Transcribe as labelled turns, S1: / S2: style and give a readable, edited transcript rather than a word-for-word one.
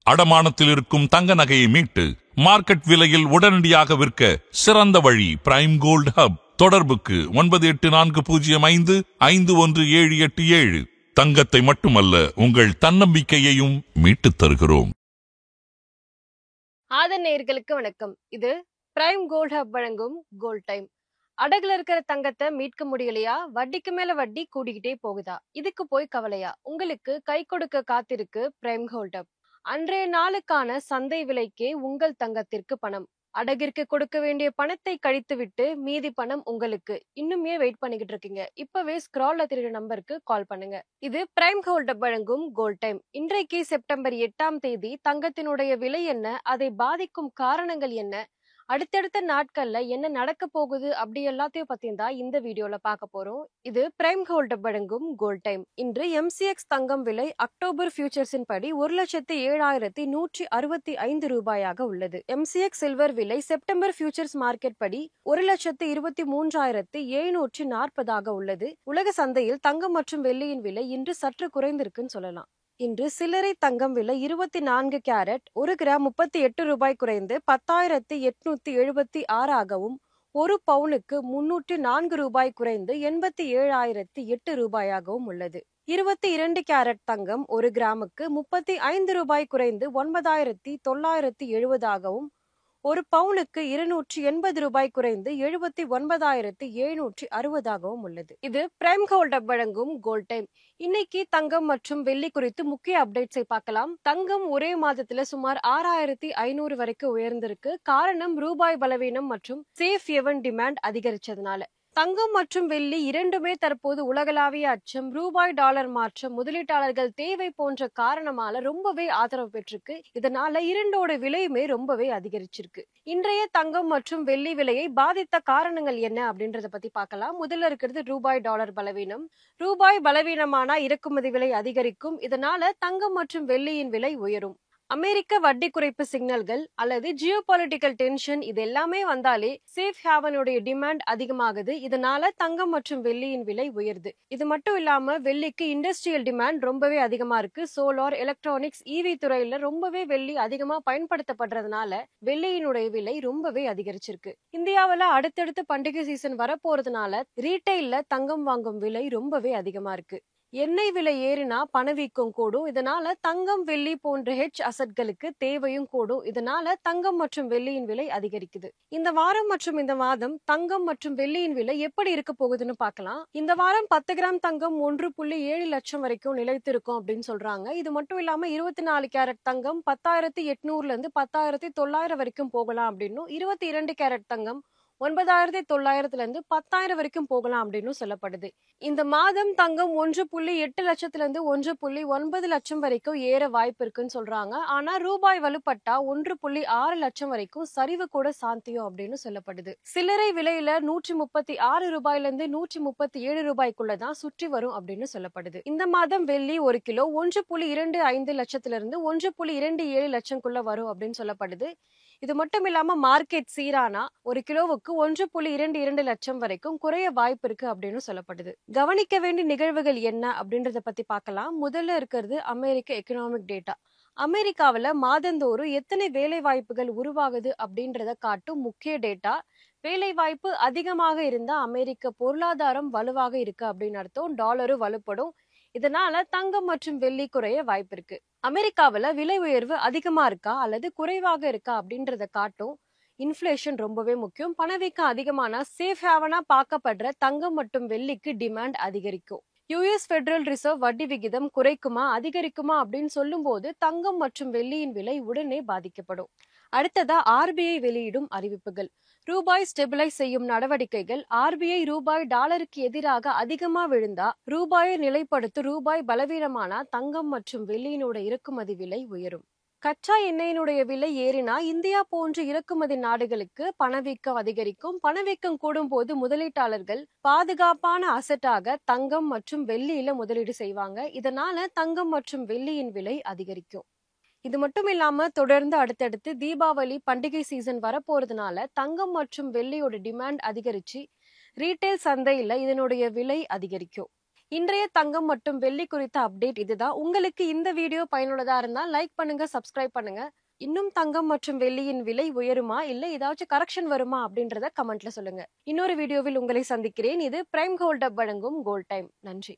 S1: அடமானத்தில் இருக்கும் தங்க நகையை மீட்டு மார்க்கெட் விலையில் உடனடியாக விற்க சிறந்த வழி பிரைம் கோல்ட் ஹப். தொடர்புக்கு 9845551787. தங்கத்தை மட்டுமல்ல, உங்கள் தன்னம்பிக்கையையும் மீட்டுத் தருகிறோம்.
S2: ஆதன் நேயர்களுக்கு வணக்கம். இது பிரைம் கோல்ட் ஹப் வழங்கும் கோல்ட் டைம். அடகுல இருக்கிற தங்கத்தை மீட்க முடியலையா? வட்டிக்கு மேல வட்டி கூடிக்கிட்டே போகுதா? இதுக்கு போய் கவலையா? உங்களுக்கு கை கொடுக்க காத்திருக்கு பிரைம் கோல்ட் ஹப். அன்றைய நாளுக்கான சந்தை விலைக்கே உங்கள் தங்கத்திற்கு பணம். அடகிற்கு கொடுக்க வேண்டிய பணத்தை கழித்துவிட்டு மீதி பணம் உங்களுக்கு. இன்னுமே வெயிட் பண்ணிக்கிட்டு இருக்கீங்க? இப்பவே ஸ்க்ரால்ல தெரியுற நம்பருக்கு கால் பண்ணுங்க. இது பிரைம் கோல்ட் ஹப் வழங்கும் கோல்ட் டைம். இன்றைக்கு செப்டம்பர் 8ஆம் தேதி. தங்கத்தினுடைய விலை என்ன? அதை பாதிக்கும் காரணங்கள் என்ன? அடுத்தடுத்த நாட்கள்ல என்ன நடக்க போகுது அப்படி எல்லாத்தையும் பத்தி தான் இந்த வீடியோல பார்க்க போறோம். இது பிரைம் கோல்ட் ஹப் வழங்கும் கோல்ட் டைம். இன்று MCX தங்கம் விலை அக்டோபர் ஃபியூச்சர்ஸின் படி 1,07,165 ரூபாயாக உள்ளது. MCX சில்வர் விலை செப்டம்பர் ஃபியூச்சர்ஸ் மார்க்கெட் படி 1,23,740 உள்ளது. உலக சந்தையில் தங்கம் மற்றும் வெள்ளியின் விலை இன்று சற்று குறைந்திருக்குன்னு சொல்லலாம். இன்று சில்லறை தங்கம் விலை 24 கேரட் 1 கிராம் 38 ரூபாய் குறைந்து 10,876 ஒரு பவுனுக்கு 304 ரூபாய் குறைந்து 87,008 ரூபாயாகவும் உள்ளது. 22 கேரட் தங்கம் 1 கிராமுக்கு 35 ரூபாய் குறைந்து 9,970 ஒரு பவுனுக்கு 280 ரூபாய் குறைந்து 79,760 உள்ளது. இது பிரைம் கோல்ட் ஹப் வழங்கும் கோல்ட் டைம். இன்னைக்கு தங்கம் மற்றும் வெள்ளி குறித்து முக்கிய அப்டேட்ஸை பார்க்கலாம். தங்கம் ஒரே மாதத்துல சுமார் 6,500 வரைக்கும் உயர்ந்திருக்கு. காரணம் ரூபாய் பலவீனம் மற்றும் சேஃப் ஹேவன் டிமாண்ட் அதிகரிச்சதுனால. தங்கம் மற்றும் வெள்ளி இரண்டுமே தற்போது உலகளாவிய அச்சம், ரூபாய் டாலர் மாற்றம், முதலீட்டாளர்கள் தேவை போன்ற காரணமால ரொம்பவே ஆதரவு பெற்றிருக்கு. இதனால இரண்டோட விலையுமே ரொம்பவே அதிகரிச்சிருக்கு. இன்றைய தங்கம் மற்றும் வெள்ளி விலையை பாதித்த காரணங்கள் என்ன அப்படின்றத பத்தி பார்க்கலாம். முதல்ல இருக்கிறது ரூபாய் டாலர் பலவீனம். ரூபாய் பலவீனமானா இறக்குமதி விலை அதிகரிக்கும். இதனால தங்கம் மற்றும் வெள்ளியின் விலை உயரும். அமெரிக்க வட்டி குறைப்பு சிக்னல்கள் அல்லது ஜியோபாலிட்டிக்கல் டென்ஷன் இது எல்லாமே வந்தாலே சேஃப் ஹேவனுடைய டிமாண்ட் அதிகமாகுது. இதனால தங்கம் மற்றும் வெள்ளியின் விலை உயருது. இது மட்டும் இல்லாம வெள்ளிக்கு இண்டஸ்ட்ரியல் டிமாண்ட் ரொம்பவே அதிகமா இருக்கு. சோலார், எலக்ட்ரானிக்ஸ், EV துறையில ரொம்பவே வெள்ளி அதிகமா பயன்படுத்தப்படுறதுனால வெள்ளியினுடைய விலை ரொம்பவே அதிகரிச்சிருக்கு. இந்தியாவில அடுத்தடுத்து பண்டிகை சீசன் வரப்போறதுனால ரீட்டைல்ல தங்கம் வாங்கும் விலை ரொம்பவே அதிகமா இருக்கு. எண்ணெய் விலை ஏறினா பணவீக்கம் கூடும். இதனால தங்கம், வெள்ளி போன்ற ஹெட்ஜ் அசட்களுக்கு தேவையும் கூடும். இதனால தங்கம் மற்றும் வெள்ளியின் விலை அதிகரிக்குது. இந்த வாரம் மற்றும் இந்த மாதம் தங்கம் மற்றும் வெள்ளியின் விலை எப்படி இருக்க போகுதுன்னு பார்க்கலாம். இந்த வாரம் 10 கிராம் தங்கம் 1.7 லட்சம் வரைக்கும் நிலைத்திருக்கும் அப்படின்னு சொல்றாங்க. இது மட்டும் இல்லாம 24 கேரட் தங்கம் 10,800 இருந்து 10,900 வரைக்கும் போகலாம் அப்படின்னும், 22 கேரட் தங்கம் 9,900 இருந்து 10,000 வரைக்கும் போகலாம் அப்படின்னு சொல்லப்படுது. இந்த மாதம் தங்கம் 1.8 லட்சத்துல இருந்து 1.9 லட்சம் வரைக்கும் ஏற வாய்ப்பு இருக்குன்னு சொல்றாங்க. ஆனா ரூபாய் வலுப்பட்டா 1.6 லட்சம் வரைக்கும் சரிவு கூட சாத்தியம் அப்படின்னு சொல்லப்படுது. சில்லறை விலையில 136 ரூபாயில இருந்து 137 ரூபாய்க்குள்ளதான் சுற்றி வரும் அப்படின்னு சொல்லப்படுது. இந்த மாதம் வெள்ளி 1 கிலோ 1.25 லட்சத்துல இருந்து 1.27 லட்சம்குள்ள வரும் அப்படின்னு சொல்லப்படுது. இது மட்டும் இல்லாம மார்க்கெட் சீரானா 1 கிலோவுக்கு 1.22 லட்சம் வரைக்கும் குறைய வாய்ப்பு இருக்கு அப்படின்னு சொல்லப்படுது. கவனிக்க வேண்டிய நிகழ்வுகள் என்ன அப்படின்றத பத்தி பார்க்கலாம். முதல்ல இருக்கிறது அமெரிக்க எக்கனாமிக் டேட்டா. அமெரிக்காவில மாதந்தோறும் எத்தனை வேலை வாய்ப்புகள் உருவாகுது அப்படின்றத காட்டும் முக்கிய டேட்டா. வேலை வாய்ப்பு அதிகமாக இருந்தா அமெரிக்க பொருளாதாரம் வலுவாக இருக்கு அப்படின்னு அர்த்தம். டாலரும் வலுப்படும். இதனால தங்கம் மற்றும் வெள்ளி குறைய வாய்ப்பு இருக்கு. அமெரிக்காவில விலை உயர்வு அதிகமா இருக்கா அல்லது குறைவாக இருக்கா அப்படின்றத காட்டும். இன்ஃபிளேஷன் ரொம்பவே முக்கியம். பணவீக்கம் அதிகமானா சேஃப் ஹேவனா பார்க்கப்படுற தங்கம் மற்றும் வெள்ளிக்கு டிமாண்ட் அதிகரிக்கும். US ஃபெடரல் ரிசர்வ் வட்டி விகிதம் குறைக்குமா அதிகரிக்குமா அப்படின்னு சொல்லும் போது தங்கம் மற்றும் வெள்ளியின் விலை உடனே பாதிக்கப்படும். அடுத்ததா RBI வெளியிடும் அறிவிப்புகள். ரூபாய் ஸ்டெபிலைஸ் செய்யும் நடவடிக்கைகள். RBI ரூபாய் டாலருக்கு எதிராக அதிகமா விழுந்தா ரூபாயை நிலைப்படுத்த ரூபாய் பலவீனமானா தங்கம் மற்றும் வெள்ளியினோட இறக்குமதி விலை உயரும். கச்சா எண்ணெயினுடைய விலை ஏறினா இந்தியா போன்ற இறக்குமதி நாடுகளுக்கு பணவீக்கம் அதிகரிக்கும். பணவீக்கம் கூடும் போது முதலீட்டாளர்கள் பாதுகாப்பான அசட்டாக தங்கம் மற்றும் வெள்ளியில முதலீடு செய்வாங்க. இதனால தங்கம் மற்றும் வெள்ளியின் விலை அதிகரிக்கும். இது மட்டும் இல்லாம தொடர்ந்து அடுத்தடுத்து தீபாவளி பண்டிகை சீசன் வரப்போறதுனால தங்கம் மற்றும் வெள்ளியோட டிமாண்ட் அதிகரிச்சு ரீட்டைல் சந்தையில இதனுடைய விலை அதிகரிக்கும். இன்றைய தங்கம் மற்றும் வெள்ளி குறித்த அப்டேட் இதுதான். உங்களுக்கு இந்த வீடியோ பயனுள்ளதா இருந்தா லைக் பண்ணுங்க, சப்ஸ்கிரைப் பண்ணுங்க. இன்னும் தங்கம் மற்றும் வெள்ளியின் விலை உயருமா இல்ல ஏதாச்சும் கரெக்ஷன் வருமா அப்படின்றத கமெண்ட்ல சொல்லுங்க. இன்னொரு வீடியோவில் உங்களை சந்திக்கிறேன். இது பிரைம் கோல்ட் வழங்கும் கோல்ட் டைம். நன்றி.